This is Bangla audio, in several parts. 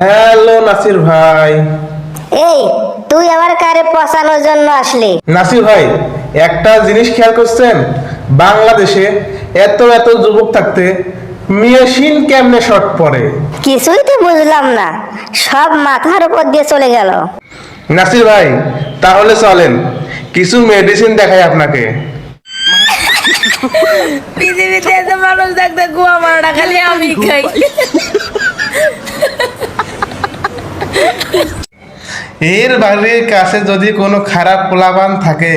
হ্যালো নাসির ভাই। এই তুই আবার কারে পচানোর জন্য আসলি? নাসির ভাই, একটা জিনিস খেয়াল করছেন, বাংলাদেশে এত এত যুবক থাকতে মেশিন কেমনে শর্ট পড়ে? কিছুই তো বুঝলাম না, সব মাথার উপর দিয়ে চলে গেল। নাসির ভাই, তাহলে চলেন কিছু মেডিসিন দেখাই আপনাকে। পৃথিবীতে এত মানুষ থাকতে গুয়া মারাটা খালি আমি খাই। এর বাড়ির কাছে যদি কোনো খারাপ পোলাপান থাকে,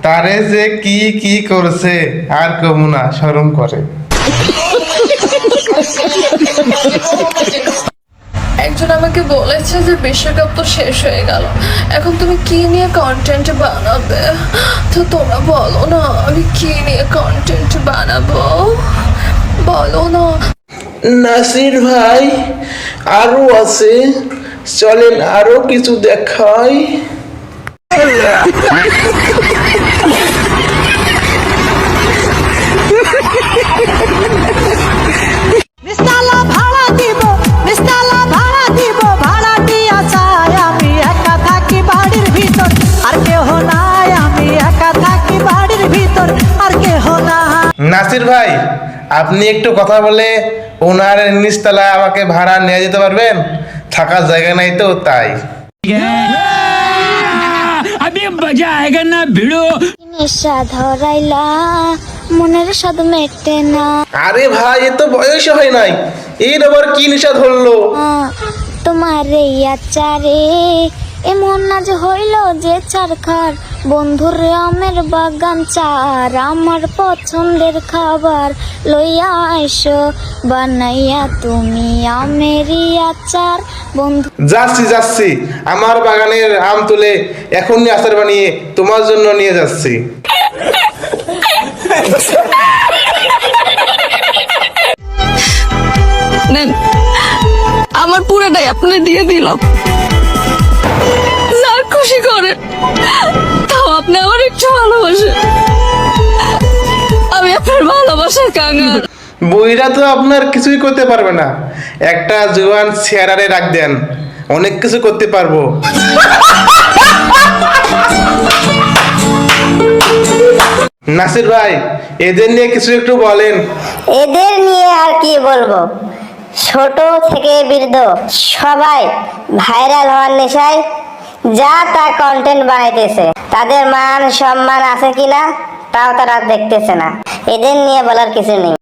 তারে যে কি কি করছে আর কমু না, শরম করে। একজন আমাকে বলেছে যে বিশ্বকাপ তো শেষ হয়ে গেল, এখন তুমি কি নিয়ে কন্টেন্ট বানাবে? তো তোমরা বলো না, আমি কি নিয়ে কন্টেন্ট বানাবো বলো না। নাসির ভাই, আরো আছে, চলেন আরো কিছু দেখাই। নিস্তালা ভাড়া দিব, নিস্তালা ভাড়া দিব, ভাড়া দিয়া চাই আমি একা থাকি বাড়ির ভিতর, আর কেহ নাই, আমি একা থাকি বাড়ির ভিতর, আর কেহ নাই। নাসির ভাই, আপনি একটু কথা বলে ওনার নিচতলা আমাকে ভাড়া নিয়ে যেতে পারবেন? থাকার জায়গা নাই তো তাই। अभी मजा आएगा ना भिड़ो। নেশা ধরাইলা মনের স্বাদ মেটে না, আরে ভাই, এ তো বয়স হয় নাই, এর আবার কি নেশা ধরলো? তোমার এই আচারে এমন আজ হইল যে চারখার বন্ধুর আমের বাগান চার, আমার পছন্দের খাবার লইয়া আইসো বানাইয়া তুমি আমেরই আচার বন্ধু। যাচ্ছি যাচ্ছি, আমার বাগানের আম তুলে এখনই আচার বানিয়ে তোমার জন্য নিয়ে যাচ্ছি। নেন, আমার পুরোটাই আপনি দিয়ে দিলাম, যার খুশি করে, তাও আপনি আমার একটু ভালোবাসেন। আমি আপনার ভালোবাসার কাঙ্গাল। বইরা তো আপনার কিছুই করতে পারবে না, একটা জোয়ান চেহারারে রাখ দেন, অনেক কিছু করতে পারবো। নাসির ভাই, এদের নিয়ে কিছু একটু বলেন। এদের নিয়ে আর কি বলবো, ছোট থেকে বৃদ্ধ সবাই ভাইরাল হওয়ার নেশায় যা তা কন্টেন্ট বানাইতেছে, তাদের মান সম্মান আছে কিনা তাও তারা দেখতেছে না। এদের নিয়ে বলার কিছু নেই।